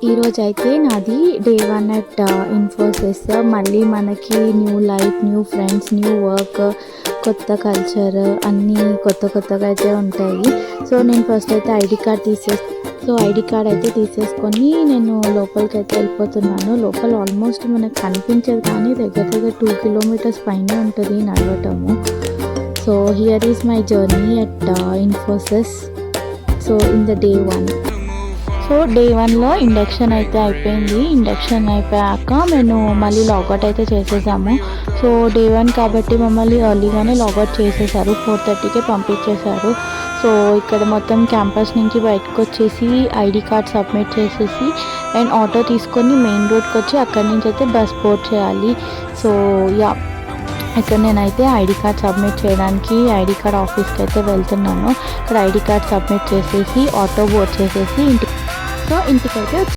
ఈరోజు అయితే నాది డే 1 అట్ ఇన్ఫోసిస్. మళ్ళీ మనకి new life, new friends, new work, కొత్త కల్చర్ అన్నీ కొత్తగా అయితే ఉంటాయి. సో నేను ఫస్ట్ అయితే ఐడి కార్డ్ అయితే తీసేసుకొని నేను లోపలికి అయితే వెళ్ళిపోతున్నాను. లోపల ఆల్మోస్ట్ మనకు కనిపించదు కానీ దగ్గర 2 కిలోమీటర్స్ పైనే ఉంటుంది నడవటము. So here is my journey at Infosys. So in the day 1. So day 1లో ఇండక్షన్ అయితే అయిపోయింది. ఇండక్షన్ అయిపోయాక మేము మళ్ళీ లాగౌట్ అయితే చేసేసాము. సో డే 1 కాబట్టి మమ్మల్ని ఎర్లీగానే లాగౌట్ చేసేసారు. 4:30కే పంపించేశారు. సో ఇక్కడ మొత్తం క్యాంపస్ నుంచి బయటకు వచ్చేసి ఐడి కార్డ్ సబ్మిట్ చేసేసి అండ్ ఆటో తీసుకొని మెయిన్ రోడ్కి వచ్చి అక్కడి నుంచి అయితే బస్ బోర్డ్ చేయాలి. సో యా, ఇక్కడ నేనైతే ఐడి కార్డ్ సబ్మిట్ చేయడానికి ఐడి కార్డ్ ఆఫీస్కి అయితే వెళ్తున్నాను. ఇక్కడ ఐడి కార్డ్ సబ్మిట్ చేసేసి ఆటో బోర్డ్ చేసేసి ఇంటికైతే